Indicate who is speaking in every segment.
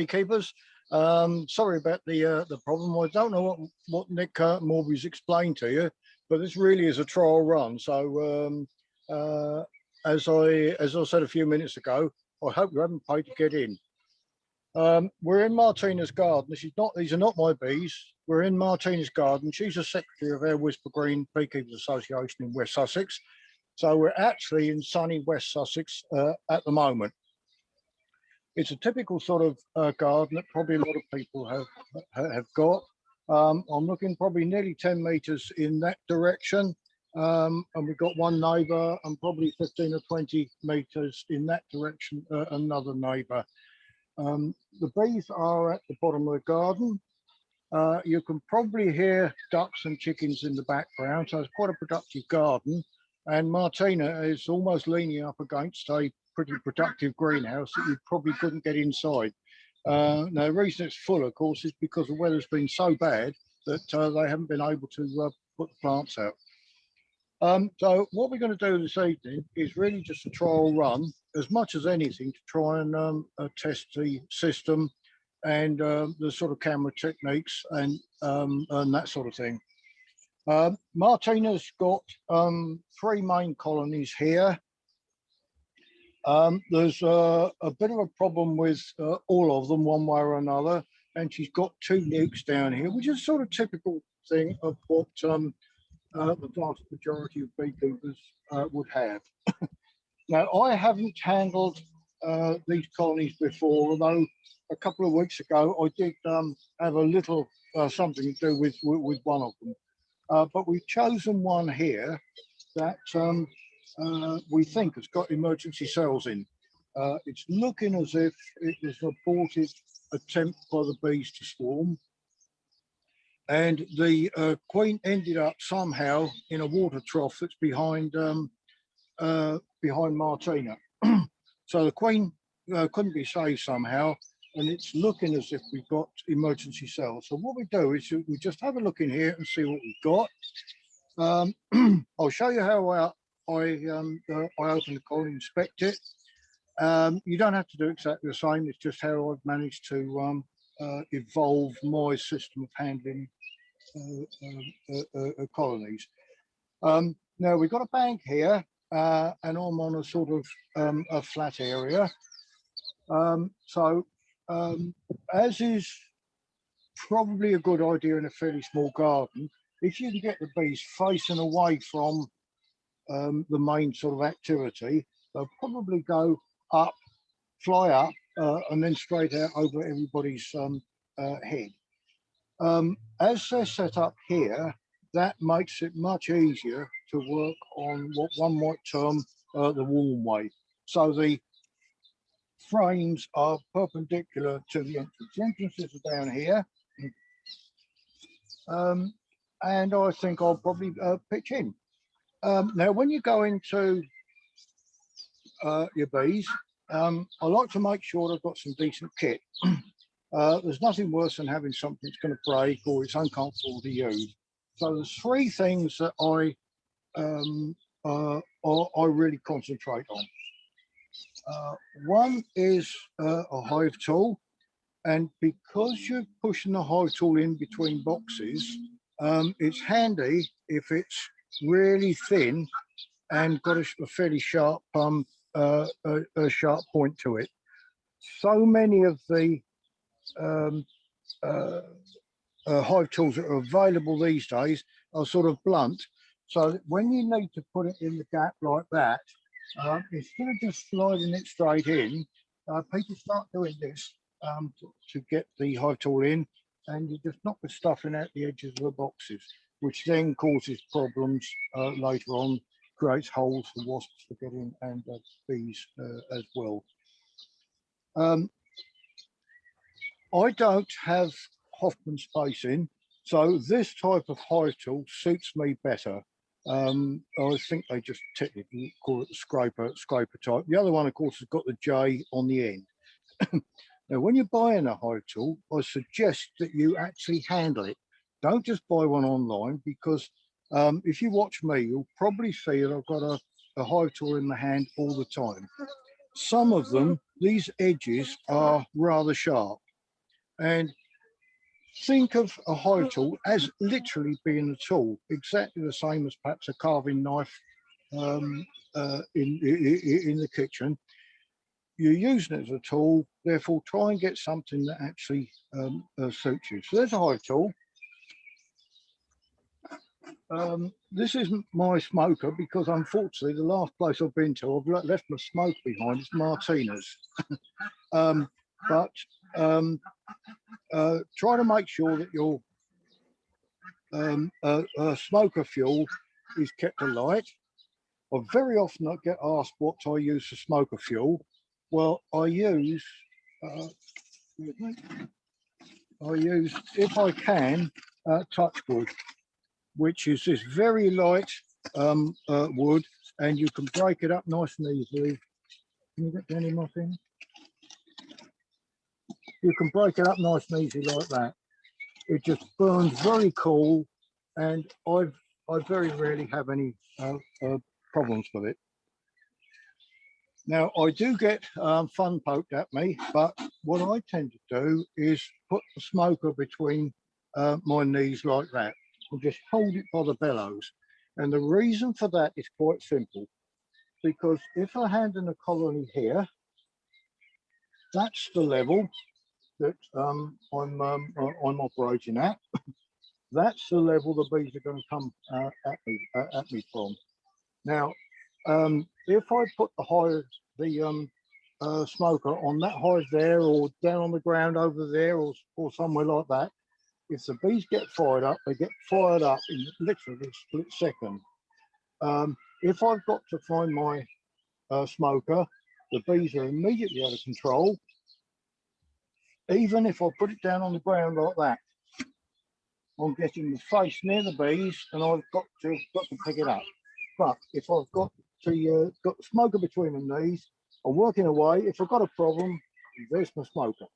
Speaker 1: beekeepers. Sorry about the problem. I don't know what Nick Morby's explained to you, but this really is a trial run. So as I said a few minutes ago, I hope you haven't paid to get in. We're in Martina's garden. These are not my bees. We're in Martina's garden. She's a secretary of our Whisper Green Beekeepers Association in West Sussex. So we're actually in sunny West Sussex at the moment. It's a typical sort of garden that probably a lot of people have got. I'm looking probably nearly 10 metres in that direction. And we've got one neighbour and probably 15 or 20 metres in that direction, another neighbour. The bees are at the bottom of the garden. You can probably hear ducks and chickens in the background, so it's quite a productive garden. And Martina is almost leaning up against a pretty productive greenhouse that you probably couldn't get inside. Now, the reason it's full, of course, is because the weather's been so bad that they haven't been able to put the plants out. So what we're going to do this evening is really just a trial run, as much as anything, to try and test the system and the sort of camera techniques and that sort of thing. Martina's got 3 main colonies here. There's a bit of a problem with all of them one way or another, and she's got 2 nukes down here, which is sort of typical thing of what the vast majority of beekeepers would have. Now, I haven't handled these colonies before, although a couple of weeks ago I did have a little something to do with one of them. But we've chosen one here that we think has got emergency cells in. It's looking as if it was an aborted attempt by the bees to swarm. And the queen ended up somehow in a water trough that's behind Martina. So the queen couldn't be saved somehow, and it's looking as if we've got emergency cells. So what we do is we just have a look in here and see what we've got. I'll show you how I open the colony, inspect it. You don't have to do exactly the same. It's just how I've managed to evolve my system of handling colonies. Now we've got a bank here, and I'm on a sort of a flat area. So as is probably a good idea in a fairly small garden, if you can get the bees facing away from the main sort of activity, they'll probably go up, fly up, and then straight out over everybody's head. As they're set up here, that makes it much easier to work on what one might term the warm way. So the frames are perpendicular to the entrance. The entrances are down here. And I think I'll probably pitch in. Now, when you go into your bees, I like to make sure they've got some decent kit. There's nothing worse than having something that's going to break or it's uncomfortable to use. So there's 3 things that I really concentrate on. One is a hive tool, and because you're pushing the hive tool in between boxes, it's handy if it's really thin and got a fairly sharp a sharp point to it. So many of the hive tools that are available these days are sort of blunt, so that when you need to put it in the gap like that, instead of just sliding it straight in, people start doing this to get the hive tool in, and you just knock the stuffing out the edges of the boxes, which then causes problems later on, creates holes for wasps to get in and bees as well. I don't have Hoffman spacing, so this type of hive tool suits me better. I think they just technically call it the scraper type. The other one, of course, has got the J on the end. Now, when you're buying a hive tool, I suggest that you actually handle it. Don't just buy one online, because if you watch me, you'll probably see that I've got a hive tool in my hand all the time. Some of them, these edges are rather sharp. And think of a hive tool as literally being a tool, exactly the same as perhaps a carving knife in the kitchen. You're using it as a tool, therefore try and get something that actually suits you. So there's a hive tool. This isn't my smoker because unfortunately the last place I've been to, I've left my smoke behind. It's Martina's. Try to make sure that your smoker fuel is kept alight. I very often get asked what I use for smoker fuel. Well, I use, if I can, touchwood, which is this very light wood, and you can break it up nice and easily. Can you get down in my thing? You can break it up nice and easy like that. It just burns very cool, and I very rarely have any problems with it. Now, I do get fun poked at me, but what I tend to do is put the smoker between my knees like that and just hold it by the bellows. And the reason for that is quite simple, because if I hand in a colony here, that's the level that I'm operating at. That's the level the bees are going to come at me from. Now, if I put the smoker on that hive there, or down on the ground over there, or somewhere like that, if the bees get fired up, they get fired up in literally a split second. If I've got to find my smoker, the bees are immediately out of control. Even if I put it down on the ground like that, I'm getting the face near the bees, and I've got to pick it up. But if I've got the smoker between my knees, I'm working away. If I've got a problem, there's my smoker.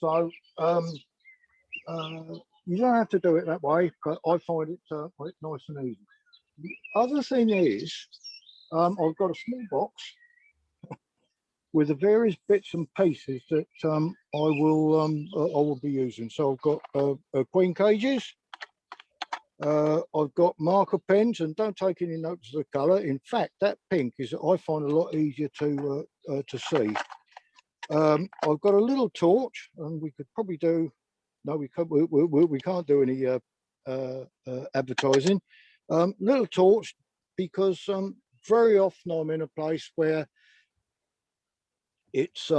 Speaker 1: So you don't have to do it that way, but I find it nice and easy. The other thing is, I've got a small box with the various bits and pieces that I will be using. So I've got queen cages. I've got marker pens, and don't take any notice of the colour. In fact, that pink is, I find, a lot easier to see. I've got a little torch, and we could probably do. No, we can't do any advertising. Little torch, because very often I'm in a place where it's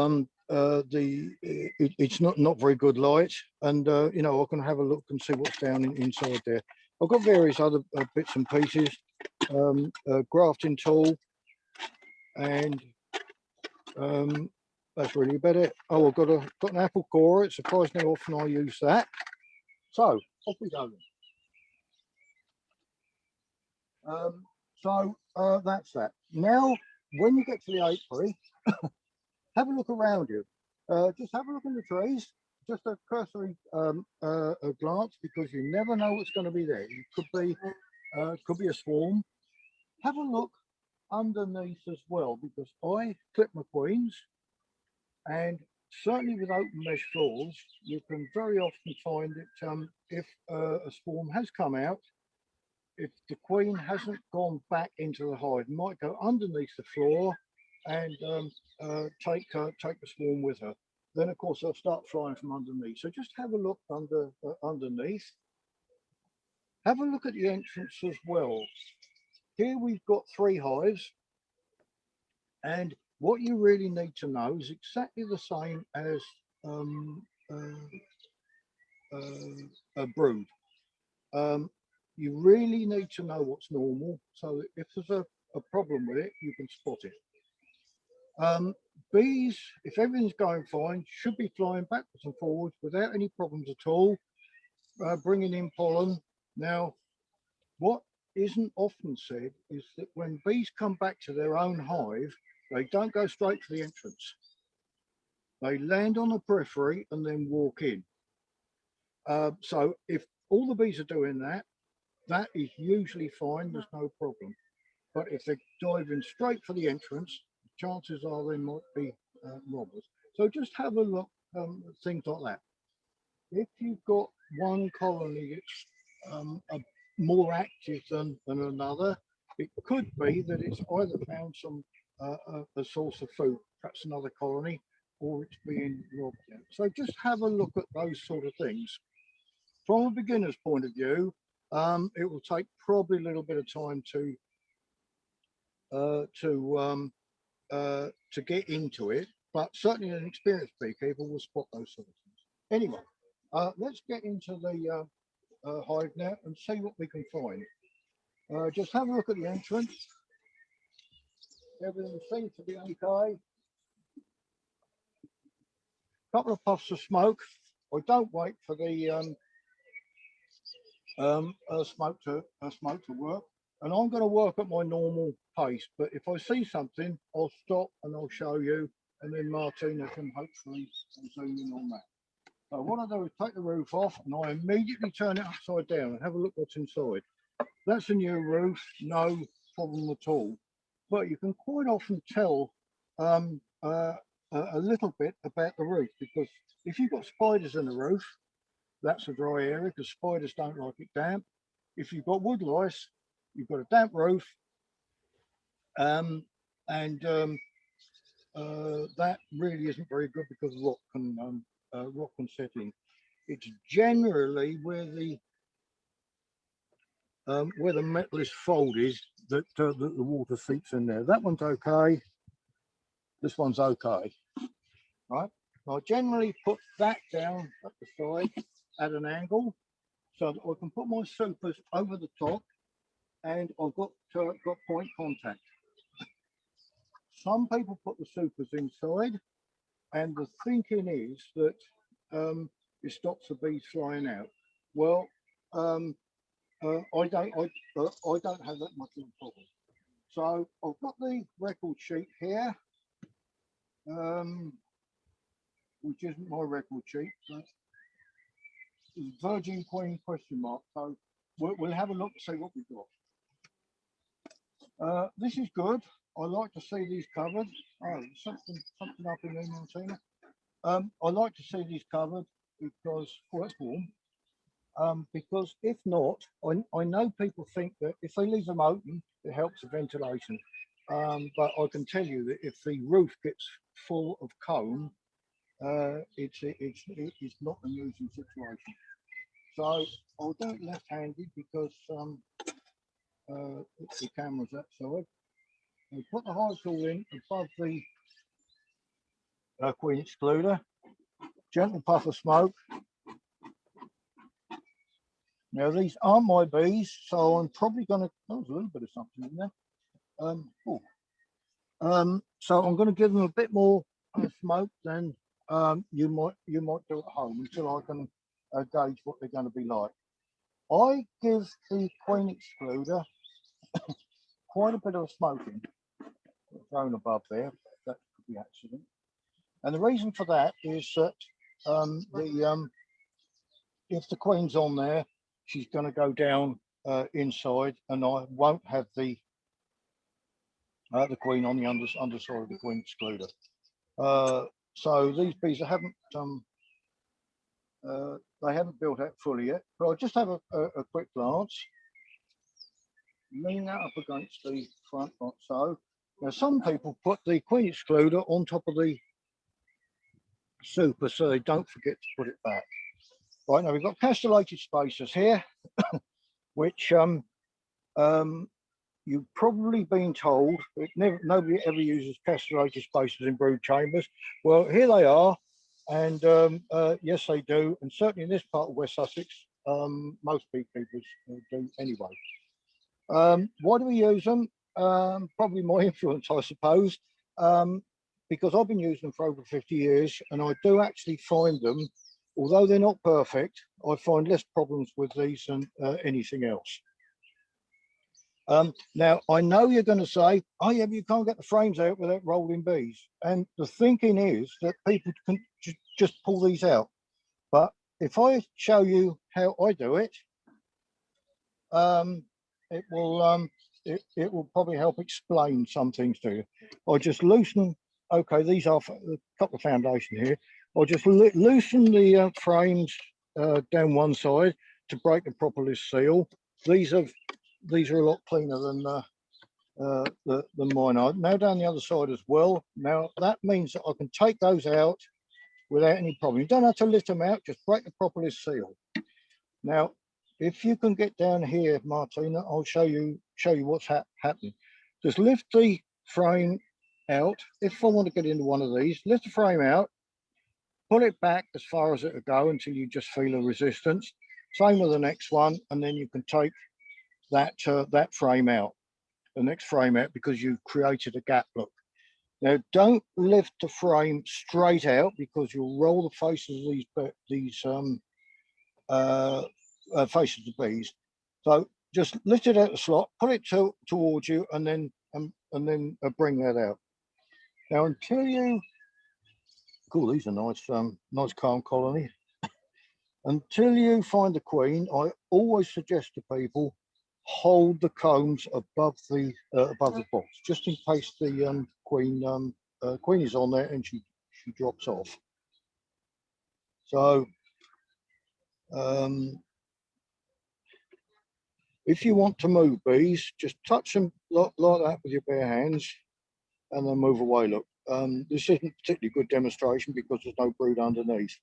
Speaker 1: it's not very good light, and you know, I can have a look and see what's down inside there. I've got various other bits and pieces, grafting tool, and that's really about it. Oh, I've got an apple corer. It's surprisingly often I use that. So off we go then. That's that. Now, when you get to the apiary, have a look around you. Just have a look in the trees, just a cursory a glance, because you never know what's going to be there. It could be a swarm. Have a look underneath as well, because I clip my queens, and certainly with open mesh floors, you can very often find that if a swarm has come out, if the queen hasn't gone back into the hive, might go underneath the floor and take the swarm with her. Then, of course, they'll start flying from underneath. So just have a look underneath. Have a look at the entrance as well. Here we've got 3 hives, and what you really need to know is exactly the same as a brood. You really need to know what's normal, so that if there's a problem with it, you can spot it. Bees, if everything's going fine, should be flying backwards and forwards without any problems at all, bringing in pollen. Now, what isn't often said is that when bees come back to their own hive, they don't go straight to the entrance. They land on the periphery and then walk in. So if all the bees are doing that, that is usually fine, there's no problem. But if they're diving straight for the entrance, chances are they might be robbers. So just have a look things like that. If you've got one colony that's more active than another, it could be that it's either found some a source of food, perhaps another colony, or it's being robbed out. So just have a look at those sort of things. From a beginner's point of view, it will take probably a little bit of time to get into it, but certainly an experienced beekeeper will spot those sort of things. Anyway, let's get into the hive now and see what we can find. Just have a look at the entrance. Everything seems to be okay. Couple of puffs of smoke. I don't wait for the smoke to work, and I'm going to work at my normal pace. But if I see something, I'll stop and I'll show you, and then Martina can hopefully zoom in on that. So what I do is take the roof off, and I immediately turn it upside down and have a look what's inside. That's a new roof, no problem at all. But you can quite often tell a little bit about the roof, because if you've got spiders in the roof, that's a dry area because spiders don't like it damp. If you've got wood lice, you've got a damp roof, and that really isn't very good because rock can set in. It's generally where the metal is folded that the water seeps in there. That one's okay. This one's okay, right? I generally put that down at the side at an angle so that I can put my supers over the top, and I've got point contact. Some people put the supers inside, and the thinking is that it stops the bees flying out. Well, I don't have that much of a problem. So I've got the record sheet here, which isn't my record sheet, but it's Virgin Queen question mark. So we'll have a look to see what we've got. This is good. I like to see these covered. Oh, something up in there, Martina. I like to see these covered because, well, it's warm. Because if not, I know people think that if they leave them open, it helps the ventilation. But I can tell you that if the roof gets full of comb, it's not an usual situation. So I'll do it left-handed because the camera's that side. We put the hive tool in above the queen excluder. Gentle puff of smoke. Now these aren't my bees, so I'm probably going to. Oh, there's a little bit of something in there. So I'm going to give them a bit more smoke than you might do at home until I can gauge what they're going to be like. I give the queen excluder quite a bit of smoking thrown above there. That could be accident, and the reason for that is that if the queen's on there, she's going to go down inside, and I won't have the queen on the underside of the queen excluder. So these bees haven't built out fully yet, but I'll just have a quick glance. Lean that up against the front like so. Now some people put the queen excluder on top of the super so they don't forget to put it back. Right, now we've got castellated spacers here, which you've probably been told that nobody ever uses castellated spacers in brood chambers. Well, here they are, and yes, they do, and certainly in this part of West Sussex, most beekeepers do anyway. Why do we use them? Probably my influence, I suppose, because I've been using them for over 50 years, and I do actually find them, although they're not perfect, I find less problems with these than anything else. Now, I know you're going to say, oh yeah, but you can't get the frames out without rolling bees. And the thinking is that people can just pull these out. But if I show you how I do it, it will probably help explain some things to you. I just loosen, okay, these are a couple of foundation here. I'll just loosen the frames down one side to break the propolis seal. These are a lot cleaner than mine are. Now down the other side as well. Now that means that I can take those out without any problem. You don't have to lift them out, just break the propolis seal. Now, if you can get down here, Martina, I'll show you what's happening. Just lift the frame out. If I want to get into one of these, lift the frame out, pull it back as far as it'll go until you just feel a resistance. Same with the next one, and then you can take that frame out, the next frame out, because you've created a gap. Look. Now, don't lift the frame straight out because you'll roll the faces of these faces of bees. So just lift it out the slot, put it towards you, and then bring that out. Now, until you, cool, these are nice, nice calm colony. Until you find the queen, I always suggest to people hold the combs above the box, just in case the queen is on there and she drops off. So if you want to move bees, just touch them like that with your bare hands and then move away. Look, this isn't a particularly good demonstration because there's no brood underneath.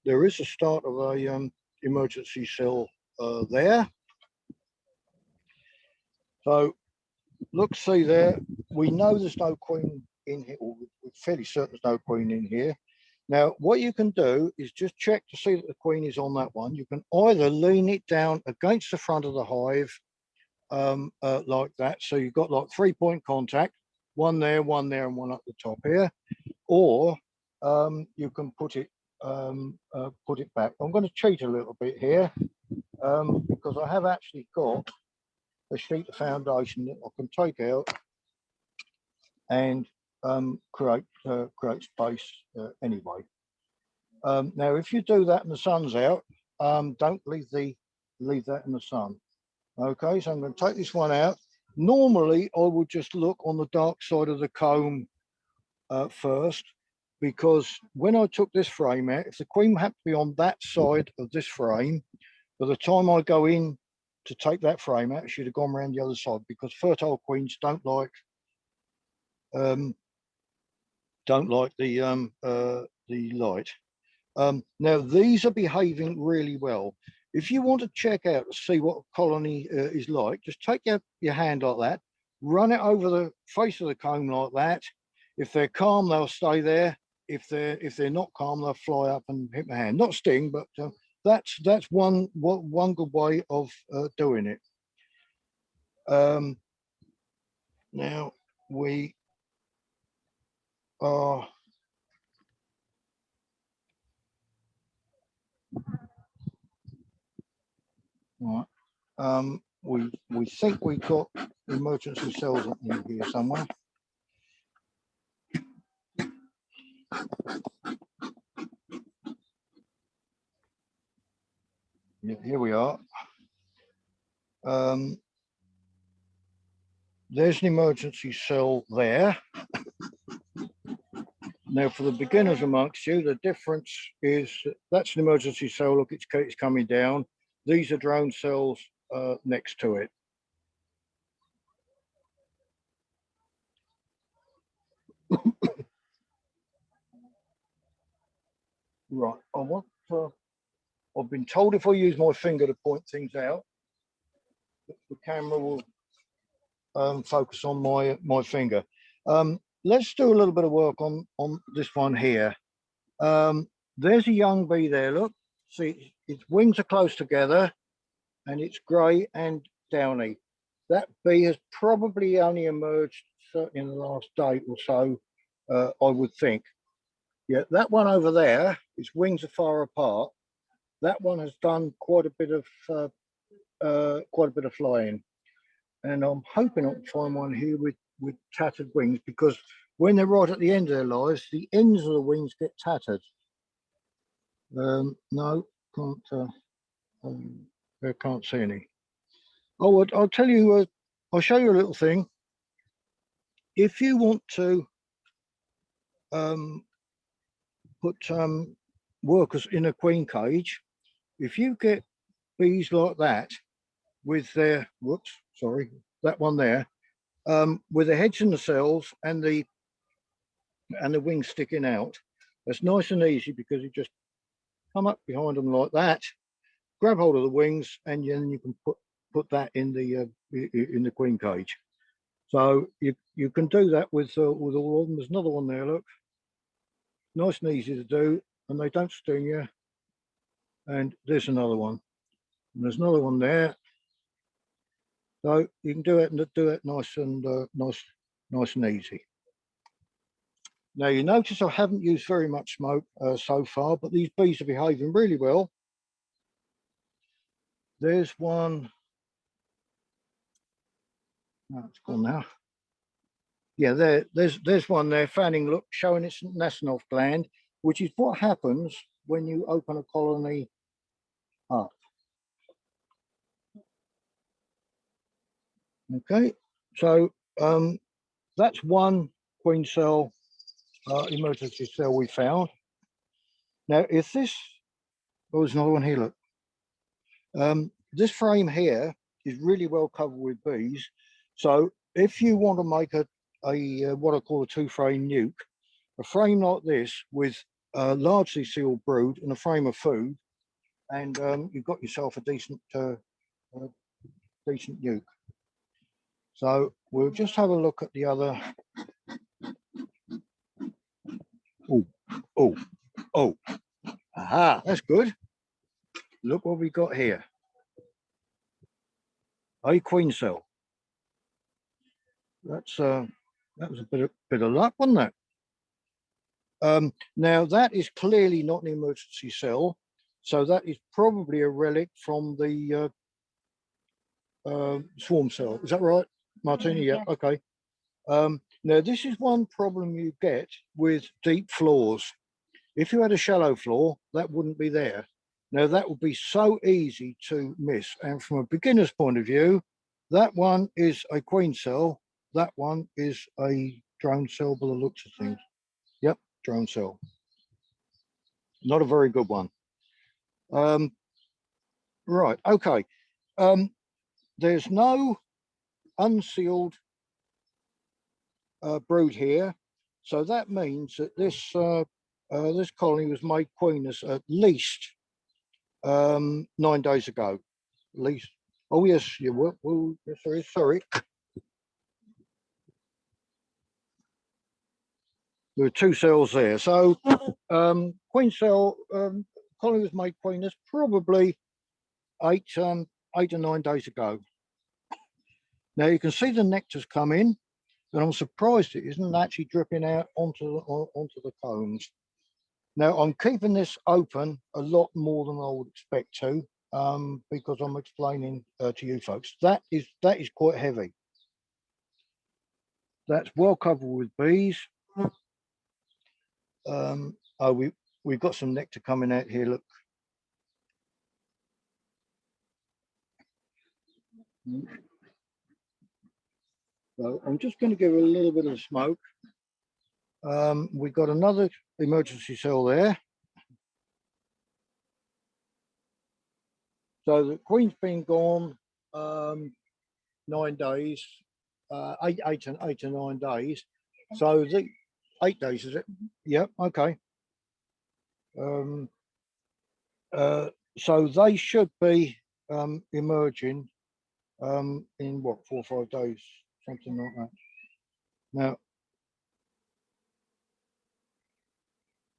Speaker 1: There is a start of a emergency cell there. So look, see there, we know there's no queen in here, or we're fairly certain there's no queen in here. Now, what you can do is just check to see that the queen is on that one. You can either lean it down against the front of the hive like that. So you've got like 3-point contact, one there, and one up the top here. Or you can put it back. I'm going to cheat a little bit here because I have actually got a sheet of foundation that I can take out and create space anyway. Now, if you do that and the sun's out, don't leave that in the sun. Okay, so I'm going to take this one out. Normally, I would just look on the dark side of the comb first, because when I took this frame out, if the queen happened to be on that side of this frame, by the time I go in to take that frame out, it should have gone around the other side, because fertile queens don't like the light. Now these are behaving really well. If you want to check out to see what a colony is like, just take your hand like that, run it over the face of the comb like that. If they're calm, they'll stay there. If they're not calm, they'll fly up and hit my hand. Not sting, but that's one good way of doing it. Now we are right. We think we've got emergency cells in here somewhere. Yeah, here we are. There's an emergency cell there. Now, for the beginners amongst you, the difference is that's an emergency cell. Look, it's coming down. These are drone cells next to it. Right. I've been told if I use my finger to point things out, the camera will focus on my finger. Let's do a little bit of work on this one here. There's a young bee there. Look, see, its wings are close together, and it's grey and downy. That bee has probably only emerged certainly in the last day or so, I would think. Yeah, that one over there, its wings are far apart. That one has done quite a bit of flying, and I'm hoping I can find one here with tattered wings, because when they're right at the end of their lives, the ends of the wings get tattered. No, can't. I can't see any. Oh, I'll tell you. I'll show you a little thing. If you want to put workers in a queen cage, if you get bees like that with their, whoops, sorry, that one there, with the heads in the cells and the wings sticking out, that's nice and easy because you just come up behind them like that, grab hold of the wings, and then you can put that in the queen cage. So you can do that with all of them. There's another one there, look, nice and easy to do, and they don't sting you. And there's another one, and there's another one there. So you can do it nice and nice and easy. Now you notice I haven't used very much smoke so far, but these bees are behaving really well. There's one. Oh, it's gone now. Yeah, there's one there fanning, look, showing its Nasonov gland, which is what happens when you open a colony up. Okay, so that's one queen cell emergency cell we found. Now, if this, oh, there's another one here, look. This frame here is really well covered with bees. So if you want to make a what I call a two-frame nuke, a frame like this with a largely sealed brood and a frame of food, and you've got yourself a decent nuke. So we'll just have a look at the other. Oh, aha, that's good. Look what we got here. A queen cell. That's that was a bit of luck, wasn't it? Now that is clearly not an emergency cell, so that is probably a relic from the swarm cell. Is that right, Martina? Yeah. Okay. Now this is one problem you get with deep floors. If you had a shallow floor, that wouldn't be there. Now that would be so easy to miss. And from a beginner's point of view, that one is a queen cell. That one is a drone cell by the looks of things. Yep, drone cell. Not a very good one. Right, okay. There's no unsealed brood here. So that means that this this colony was made queenless at least 9 days ago. At least. Oh yes, you were. Well, sorry. There are 2 cells there. So queen cell colony was made queenless probably 8 or 9 days ago. Now you can see the nectar's come in, and I'm surprised it isn't actually dripping out onto the combs. Now I'm keeping this open a lot more than I would expect to, because I'm explaining to you folks. That is quite heavy. That's well covered with bees. Oh, we've got some nectar coming out here. Look. So I'm just going to give it a little bit of smoke. We've got another emergency cell there. So the queen's been gone 9 days, 8 to 9 days. So the 8 days, is it? Yep. Okay. So they should be emerging in what, 4 or 5 days, something like that.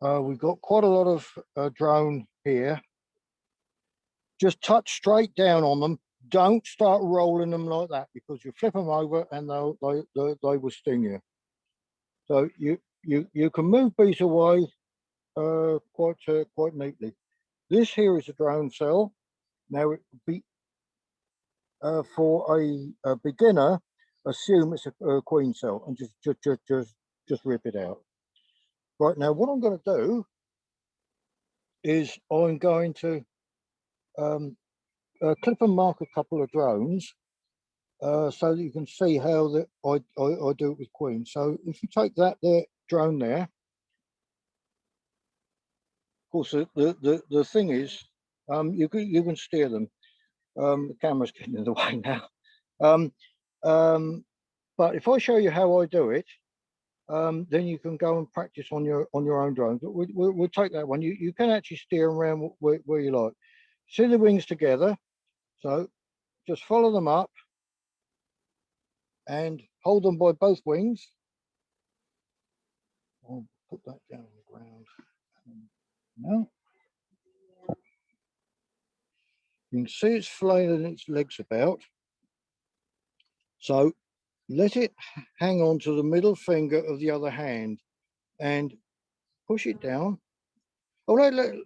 Speaker 1: Now we've got quite a lot of drone here. Just touch straight down on them. Don't start rolling them like that, because you flip them over and they will sting you. So you can move bees away quite neatly. This here is a drone cell. Now it would be for a beginner, assume it's a queen cell and just rip it out. Right, now what I'm going to do is I'm going to clip and mark a couple of drones so that you can see how that I do it with queens. So if you take that there drone there, course, the thing is, you can steer them. The camera's getting in the way now. But if I show you how I do it, then you can go and practice on your own drones. But we'll take that one. You can actually steer around where you like. See the wings together, so just follow them up and hold them by both wings. I'll put that down on the ground now. You can see it's flailing its legs about, so let it hang on to the middle finger of the other hand and push it down. Oh,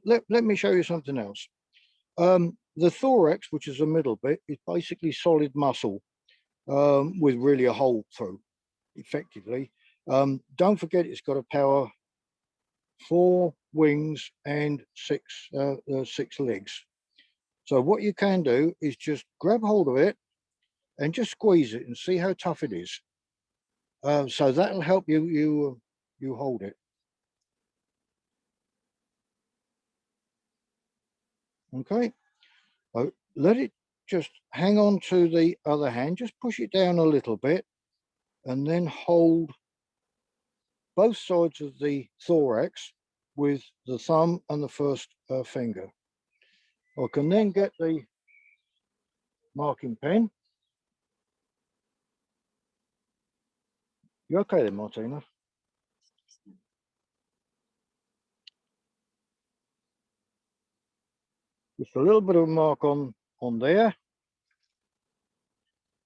Speaker 1: let me show you something else. The thorax, which is the middle bit, is basically solid muscle with really a hole through, effectively. Don't forget it's got a power 4 wings and 6 legs. So what you can do is just grab hold of it and just squeeze it and see how tough it is. So that'll help you hold it. Okay. Let it just hang on to the other hand. Just push it down a little bit, and then hold both sides of the thorax with the thumb and the first finger. I can then get the marking pen. You okay then, Martina? Just a little bit of a mark on there.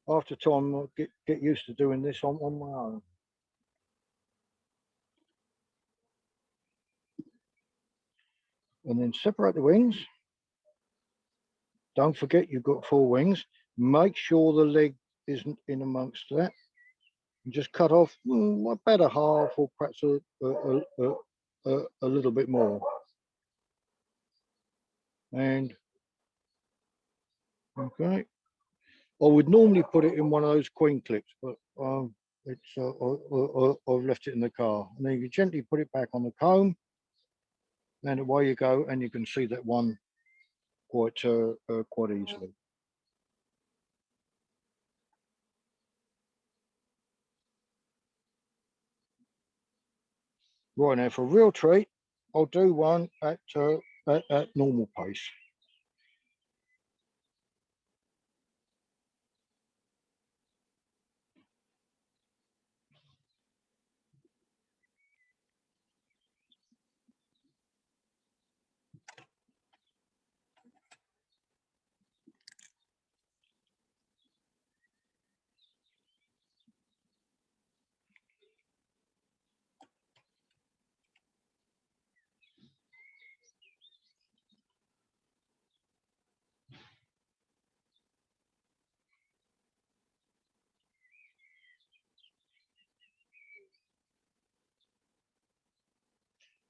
Speaker 1: After time, I'll get used to doing this on my own. And then separate the wings. Don't forget you've got 4 wings. Make sure the leg isn't in amongst that. And just cut off about a half, or perhaps a little bit more. And okay, I would normally put it in one of those queen clips, but it's I've left it in the car. And then you gently put it back on the comb, and away you go, and you can see that one quite easily. Right, now for a real treat, I'll do one at normal pace.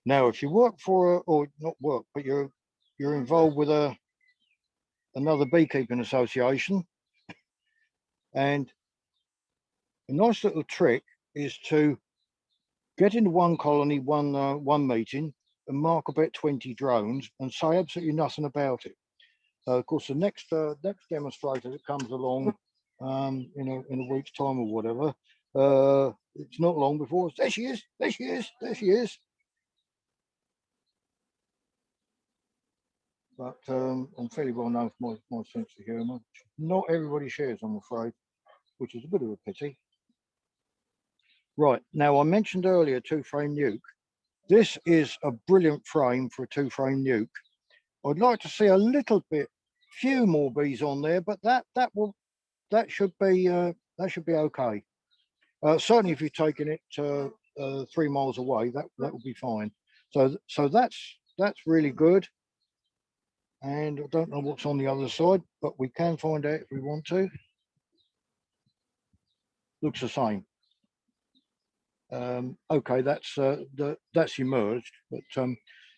Speaker 1: Now, if you work for or not work, but you're involved with another beekeeping association, and a nice little trick is to get into one colony, one meeting, and mark about 20 drones and say absolutely nothing about it. Of course, the next demonstrator that comes along, in a week's time or whatever, it's not long before there she is, there she is, there she is. But I'm fairly well known for my sense of humour. Not everybody shares, I'm afraid, which is a bit of a pity. Right, now I mentioned earlier 2-frame nuke. This is a brilliant frame for a 2-frame nuke. I'd like to see a little bit, few more bees on there, but that should be okay. Certainly, if you're taking it 3 miles away, that will be fine. So that's really good. And I don't know what's on the other side, but we can find out if we want to. Looks the same. Okay, that's emerged, but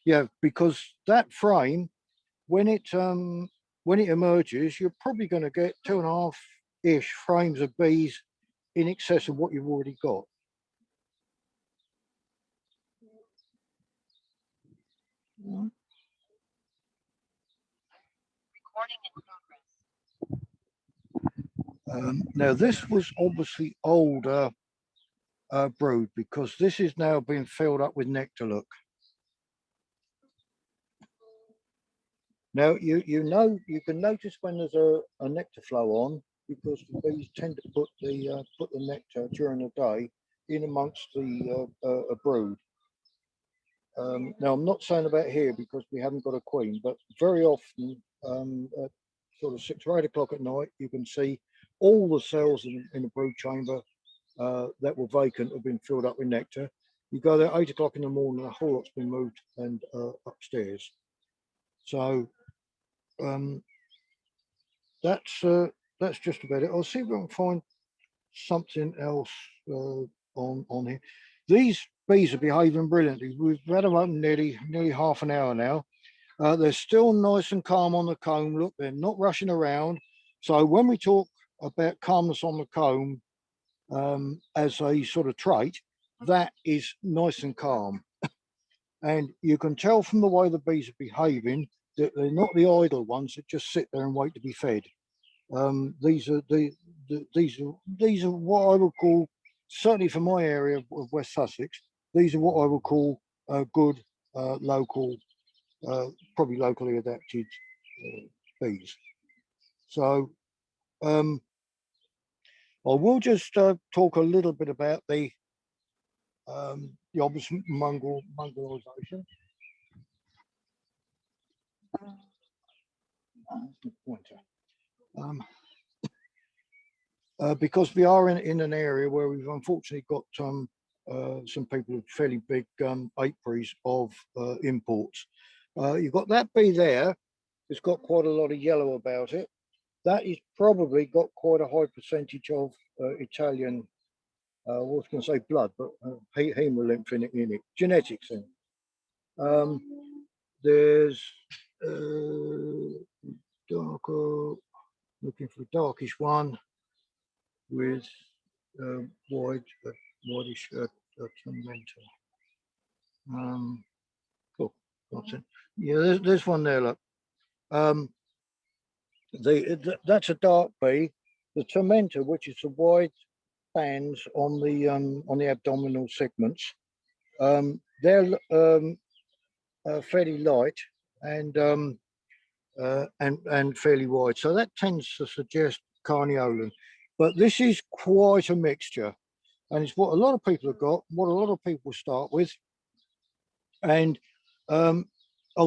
Speaker 1: yeah, because that frame, when it emerges, you're probably going to get 2.5-ish frames of bees in excess of what you've already got. Now this was obviously older brood, because this is now being filled up with nectar. Look. Now you know, you can notice when there's a nectar flow on, because the bees tend to put the nectar during the day in amongst the a brood. Now I'm not saying about here because we haven't got a queen, but very often at sort of 6 or 8 o'clock at night, you can see all the cells in the brood chamber that were vacant have been filled up with nectar. You go there 8 o'clock in the morning, the whole lot's been moved and upstairs. So that's just about it. I'll see if I can find something else on here. These bees are behaving brilliantly. We've had them open nearly half an hour now. They're still nice and calm on the comb. Look, they're not rushing around. So when we talk about calmness on the comb as a sort of trait, that is nice and calm. And you can tell from the way the bees are behaving that they're not the idle ones that just sit there and wait to be fed. These are what I would call, certainly for my area of West Sussex, these are what I would call good local, probably locally adapted bees. So I will just talk a little bit about the obvious mongrelization. Pointer. Because we are in an area where we've unfortunately got some people with fairly big apiaries of imports. You've got that bee there. It's got quite a lot of yellow about it. That is probably got quite a high percentage of Italian, I was going to say blood, but hemolymph in it, genetics in it. There's darker, looking for a darkish one with whitish tormentor. Cool. Yeah, there's one there. Look, that's a dark bee. The tormentor, which is the wide bands on the abdominal segments, they're fairly light and fairly wide. So that tends to suggest carniolan. But this is quite a mixture, and it's what a lot of people have got, what a lot of people start with. And oh,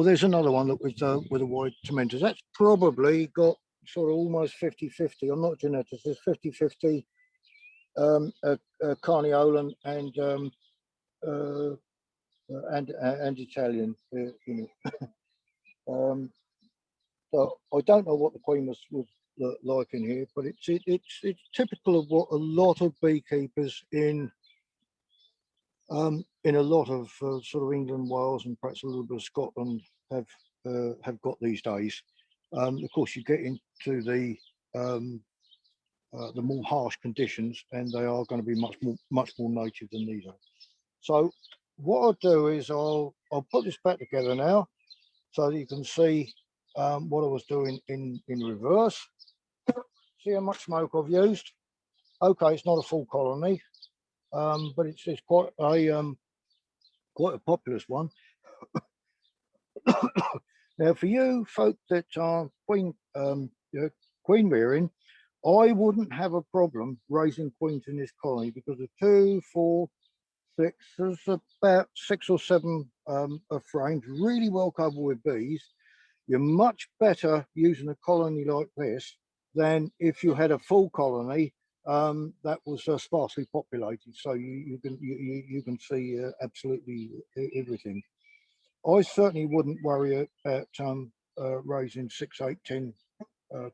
Speaker 1: there's another one that with a wide tormentor. That's probably got sort of almost 50-50. I'm not a geneticist. It's 50-50 carniolan and Italian. So I don't know what the queen was like in here, but it's typical of what a lot of beekeepers in a lot of sort of England, Wales, and perhaps a little bit of Scotland have got these days. Of course, you get into the more harsh conditions, and they are going to be much more native than these are. So what I'll do is I'll put this back together now, so that you can see what I was doing in reverse. See how much smoke I've used. Okay, it's not a full colony, but it's quite a populous one. Now, for you folk that are queen rearing, I wouldn't have a problem raising queens in this colony, because the 2, 4, 6, there's about 6 or 7 frames really well covered with bees. You're much better using a colony like this than if you had a full colony that was sparsely populated. So you can see absolutely everything. I certainly wouldn't worry about raising 6, 8, 10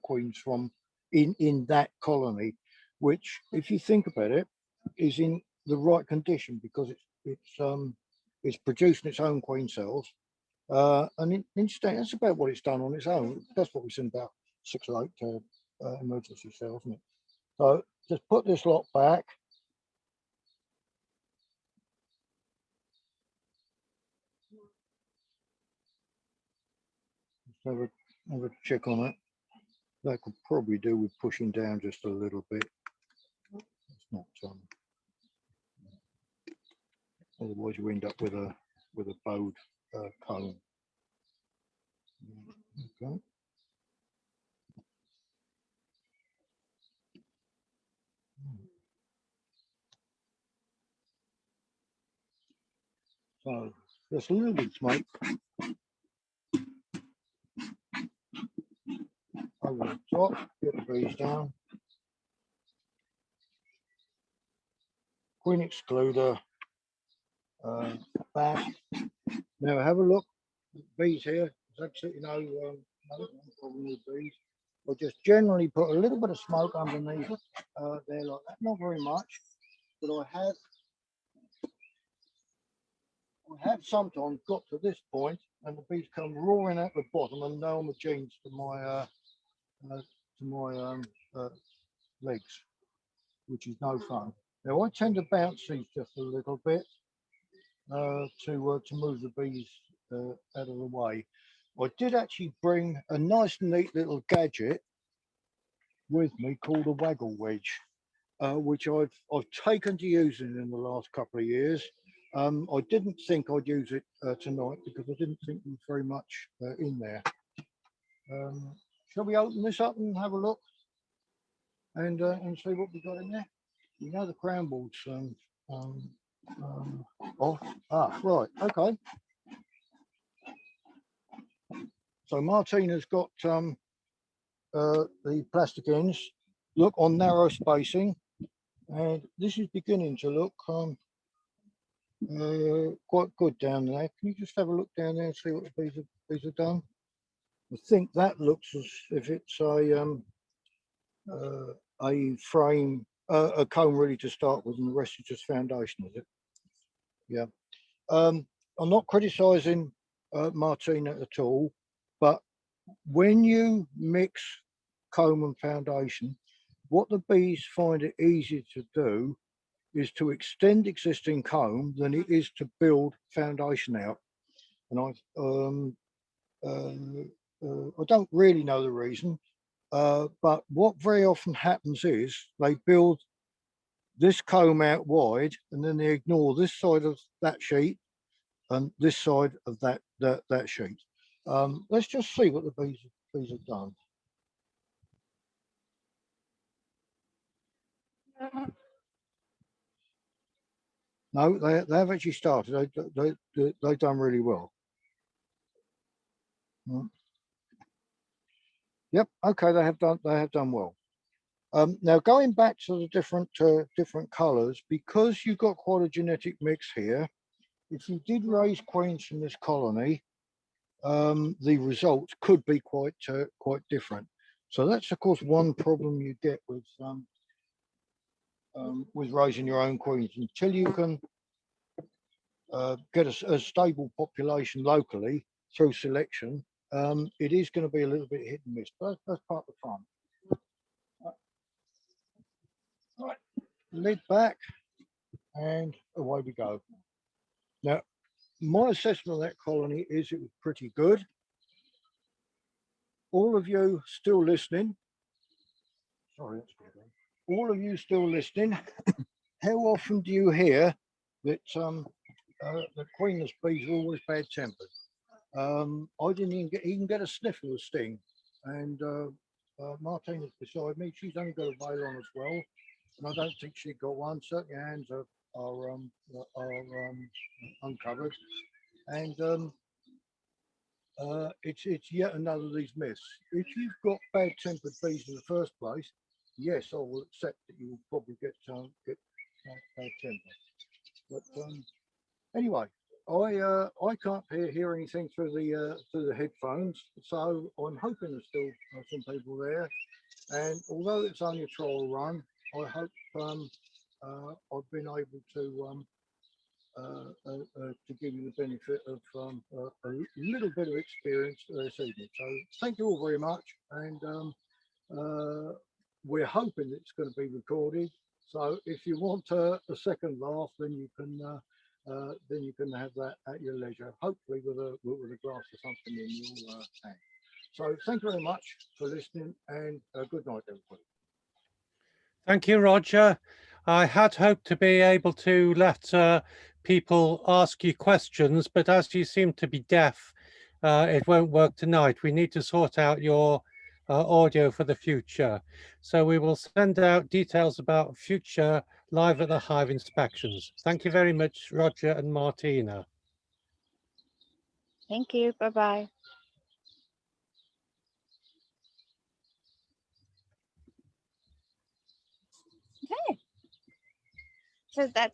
Speaker 1: queens from in that colony, which, if you think about it, is in the right condition, because it's producing its own queen cells. And instead, that's about what it's done on its own. That's what we've seen, about 6 or 8 emergency cells, isn't it? So just put this lot back. Let's have a check on it. that could probably do with pushing down just a little bit. It's not otherwise you end up with a bowed comb. Okay. So just a little bit of smoke over the top, get the bees down. Queen excluder back. Now have a look. Bees here. There's absolutely no problem with bees. We'll just generally put a little bit of smoke underneath there like that. Not very much, but I have sometimes got to this point and the bees come roaring out the bottom and nail my jeans to my legs, which is no fun. Now I tend to bounce these just a little bit to move the bees out of the way. I did actually bring a nice neat little gadget with me called a waggle wedge, which I've taken to using in the last couple of years. I didn't think I'd use it tonight because I didn't think there was very much in there. Shall we open this up and have a look and see what we've got in there? You know the crown boards. Right, okay. So Martina's got the plastic ends, look on narrow spacing, and this is beginning to look quite good down there. Can you just have a look down there and see what the bees have done? I think that looks as if it's a frame, a comb really to start with, and the rest is just foundation, is it? Yeah. I'm not criticising Martina at all, but when you mix comb and foundation, what the bees find it easier to do is to extend existing comb than it is to build foundation out. And I don't really know the reason, but what very often happens is they build this comb out wide and then they ignore this side of that sheet and this side of that sheet. Let's just see what the bees have done. No, they have actually started. They've done really well. Yep. Okay, they have done well. Now going back to the different colours, because you've got quite a genetic mix here. If you did raise queens from this colony, the results could be quite different. So that's of course one problem you get with raising your own queens. Until you can get a stable population locally through selection, it is going to be a little bit hit and miss. But that's part of the fun. Right, lid back, and away we go. Now, my assessment of that colony is it was pretty good. All of you still listening, sorry, that's good. All of you still listening, how often do you hear that the queenless bees are always bad-tempered? I didn't even get a sniff of a sting, and Martina's beside me. She's only got a veil on as well, and I don't think she got one. Certainly, her hands are uncovered, and it's yet another of these myths. If you've got bad-tempered bees in the first place, yes, I will accept that you will probably get bad temper. But anyway, I can't hear anything through the headphones, so I'm hoping there's still some people there. And although it's only a trial run, I hope I've been able to give you the benefit of a little bit of experience this evening. So thank you all very much, and we're hoping it's going to be recorded. So if you want a second laugh, then you can have that at your leisure, hopefully with a glass or something in your hand. So thank you very much for listening, and good night, everybody.
Speaker 2: Thank you, Roger. I had hoped to be able to let people ask you questions, but as you seem to be deaf, it won't work tonight. We need to sort out your audio for the future. So we will send out details about future Live at the Hive inspections. Thank you very much, Roger and Martina.
Speaker 3: Thank you. Bye-bye. Okay. So that's